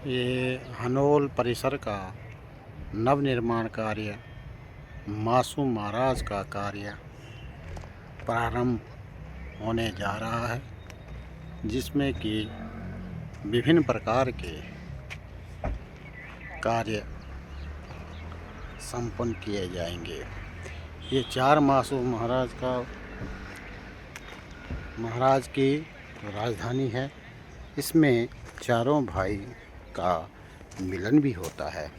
ये हनोल परिसर का नवनिर्माण कार्य मासूम महाराज का कार्य प्रारंभ होने जा रहा है, जिसमें कि विभिन्न प्रकार के कार्य संपन्न किए जाएंगे। ये 4 मासूम महाराज की राजधानी है। इसमें चारों भाई का मिलन भी होता है।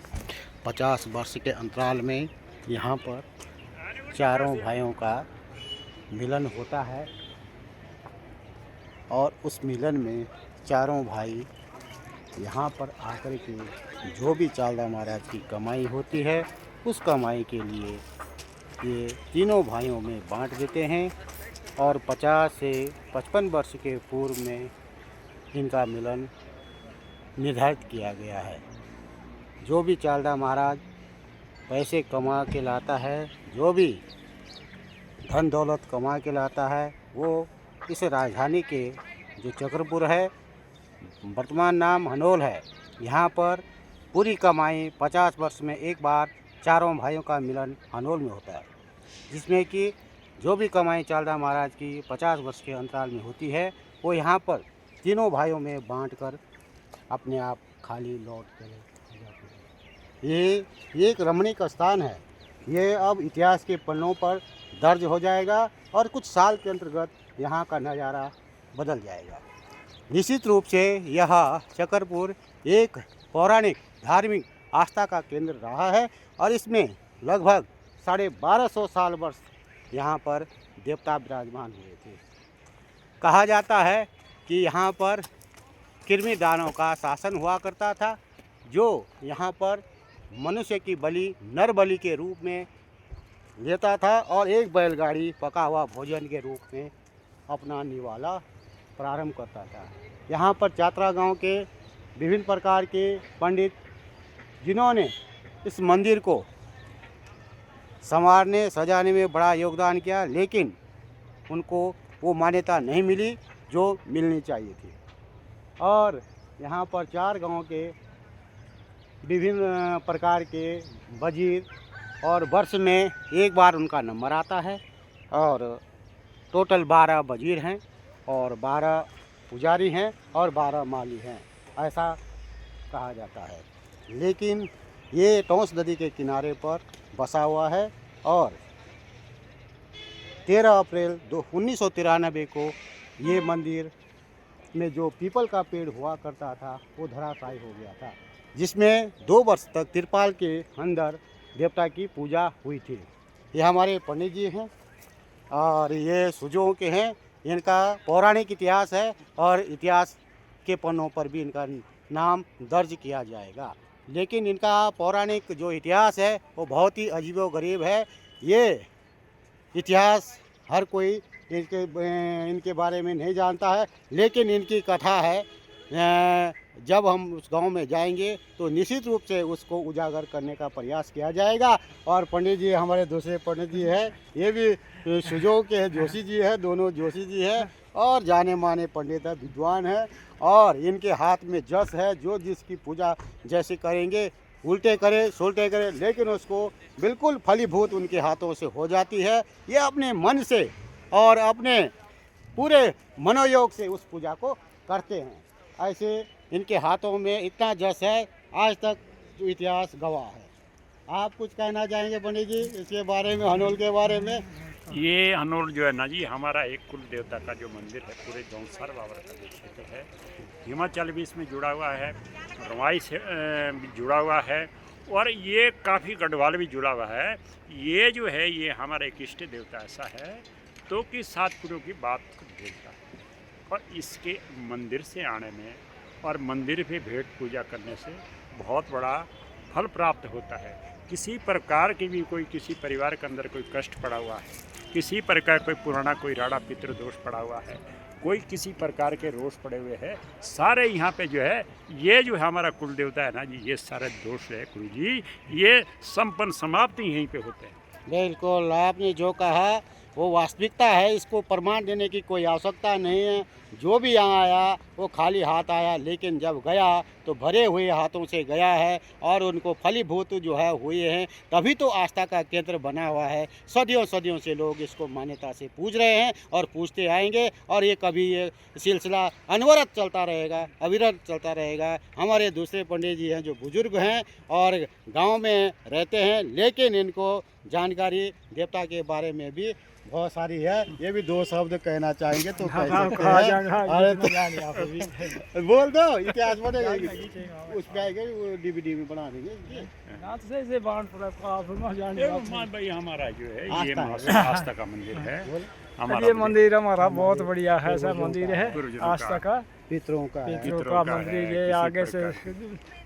50 वर्ष के अंतराल में यहाँ पर चारों भाइयों का मिलन होता है और उस मिलन में चारों भाई यहाँ पर आकर के जो भी चालदा महाराज की कमाई होती है उस कमाई के लिए ये तीनों भाइयों में बांट देते हैं और 50 से 55 वर्ष के पूर्व में इनका मिलन निर्धारित किया गया है। जो भी चालदा महाराज पैसे कमा के लाता है, जो भी धन दौलत कमा के लाता है, वो इस राजधानी के जो चक्रपुर है, वर्तमान नाम हनोल है, यहाँ पर पूरी कमाई 50 वर्ष में एक बार चारों भाइयों का मिलन हनोल में होता है, जिसमें कि जो भी कमाई चालदा महाराज की 50 वर्ष के अंतराल में होती है वो यहाँ पर तीनों भाइयों में बांटकर अपने आप खाली लौट चले जाते हैं। ये एक रमणीक स्थान है। ये अब इतिहास के पन्नों पर दर्ज हो जाएगा और कुछ साल के अंतर्गत यहाँ का नज़ारा बदल जाएगा। निश्चित रूप से यह चक्रपुर एक पौराणिक धार्मिक आस्था का केंद्र रहा है और इसमें लगभग 1250 साल वर्ष यहाँ पर देवता विराजमान हुए थे। कहा जाता है कि यहाँ पर कृमि दानों का शासन हुआ करता था, जो यहाँ पर मनुष्य की बलि नर बलि के रूप में लेता था और एक बैलगाड़ी पका हुआ भोजन के रूप में अपना निवाला प्रारंभ करता था। यहाँ पर चात्रा गांव के विभिन्न प्रकार के पंडित, जिन्होंने इस मंदिर को संवारने सजाने में बड़ा योगदान किया, लेकिन उनको वो मान्यता नहीं मिली जो मिलनी चाहिए थी। और यहाँ पर 4 गांव के विभिन्न प्रकार के वजीर और वर्ष में एक बार उनका नंबर आता है और टोटल 12 वजीर हैं और 12 पुजारी हैं और 12 माली हैं, ऐसा कहा जाता है। लेकिन ये टोंस नदी के किनारे पर बसा हुआ है और 13 अप्रैल 1993 को ये मंदिर में जो पीपल का पेड़ हुआ करता था वो धराशायी हो गया था, जिसमें 2 वर्ष तक तिरपाल के अंदर देवता की पूजा हुई थी। ये हमारे पंडित जी हैं और ये सुजों के हैं। इनका पौराणिक इतिहास है और इतिहास के पन्नों पर भी इनका नाम दर्ज किया जाएगा। लेकिन इनका पौराणिक जो इतिहास है वो बहुत ही अजीबोगरीब है। ये इतिहास हर कोई इनके बारे में नहीं जानता है, लेकिन इनकी कथा है। जब हम उस गांव में जाएंगे तो निश्चित रूप से उसको उजागर करने का प्रयास किया जाएगा। और पंडित जी हमारे दूसरे पंडित जी हैं, ये भी सुजो के हैं, जोशी जी है, दोनों जोशी जी हैं और जाने माने पंडित है, विद्वान है और इनके हाथ में जस है। जो जिसकी पूजा जैसे करेंगे, उल्टे करे सुलटे करे, लेकिन उसको बिल्कुल फलीभूत उनके हाथों से हो जाती है। ये अपने मन से और अपने पूरे मनोयोग से उस पूजा को करते हैं। ऐसे इनके हाथों में इतना जस है, आज तक जो इतिहास गवाह है। आप कुछ कहना चाहेंगे पंडित जी इसके बारे में, हनोल के बारे में? ये हनोल जो है ना जी, हमारा एक कुल देवता का जो मंदिर है पूरे जौनसार बाबर का जो क्षेत्र है, हिमाचल भी इसमें जुड़ा हुआ है, रवाई से भी जुड़ा हुआ है और ये काफ़ी गढ़वाल भी जुड़ा हुआ है। ये जो है ये हमारा एक इष्ट देवता ऐसा है तो कि 7 पीढ़ियों की बात भेजता है और इसके मंदिर से आने में और मंदिर पे भेंट पूजा करने से बहुत बड़ा फल प्राप्त होता है। किसी प्रकार की भी कोई किसी परिवार के अंदर कोई कष्ट पड़ा हुआ है, किसी प्रकार कोई पुराना कोई राड़ा पितृ दोष पड़ा हुआ है, कोई किसी प्रकार के रोष पड़े हुए हैं, सारे यहाँ पे जो है ये जो है हमारा कुल देवता है ना जी, ये सारे दोष है गुरु जी, ये संपन्न समाप्ति यहीं पे होते हैं। बिल्कुल, आपने जो कहा वो वास्तविकता है, इसको प्रमाण देने की कोई आवश्यकता नहीं है। जो भी यहाँ आया वो खाली हाथ आया, लेकिन जब गया तो भरे हुए हाथों से गया है और उनको फलीभूत जो है हुए हैं, तभी तो आस्था का केंद्र बना हुआ है। सदियों सदियों से लोग इसको मान्यता से पूज रहे हैं और पूजते आएंगे, और ये कभी ये सिलसिला अनवरत चलता रहेगा, अविरत चलता रहेगा। हमारे दूसरे पंडित जी हैं जो बुजुर्ग हैं और गांव में रहते हैं, लेकिन इनको जानकारी देवता के बारे में भी बहुत सारी है। ये भी दो शब्द कहना चाहेंगे तो कह सकते हैं। अरे तो बोल दो, इतिहास बनेगा उस पे आएगा, वो डीवीडी में बना देंगे। मान भाई हमारा जो है ये आस्था का मंदिर है। ये मंदिर हमारा बहुत बढ़िया है, ऐसा मंदिर है आस्था का, पितरों का है। पितरों का मंदिर। ये आगे से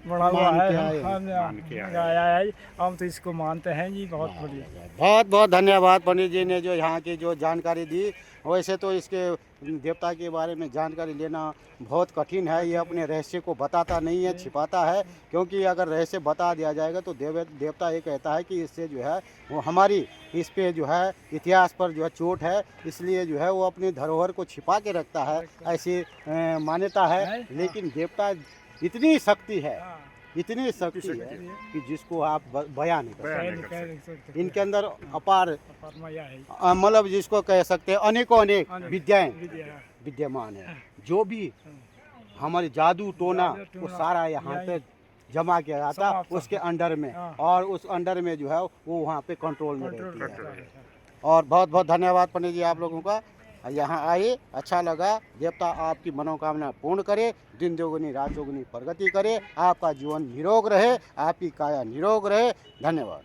बड़ा हुआ है, हम आया है, हम तो इसको मानते हैं जी। बहुत बढ़िया, बहुत बहुत धन्यवाद पंडित जी ने जो यहाँ की जो जानकारी दी। वैसे तो इसके देवता के बारे में जानकारी लेना बहुत कठिन है, ये अपने रहस्य को बताता नहीं है, छिपाता है। क्योंकि अगर रहस्य बता दिया जाएगा तो देवता ये कहता है कि इससे जो है वो हमारी इस पे जो है इतिहास पर जो है चोट है, इसलिए जो है वो अपनी धरोहर को छिपा के रखता है, ऐसी मान्यता है। लेकिन देवता इतनी शक्ति है, इतनी शक्ति है कि जिसको आप बयान नहीं कर सकते। इनके अंदर अपार मतलब जिसको कह सकते हैं अनेकों अनेक विद्याएं विद्यमान है। जो भी हमारी जादू टोना वो सारा यहाँ पे जमा किया जाता है उसके अंडर में, और उस अंडर में जो है वो वहाँ पे कंट्रोल में रहती है। और बहुत बहुत धन्यवाद पंडित जी आप लोगों का, यहाँ आए, अच्छा लगा। देवता आपकी मनोकामना पूर्ण करे, दिन दोगुनी रात चौगुनी प्रगति करे, आपका जीवन निरोग रहे, आपकी काया निरोग रहे। धन्यवाद।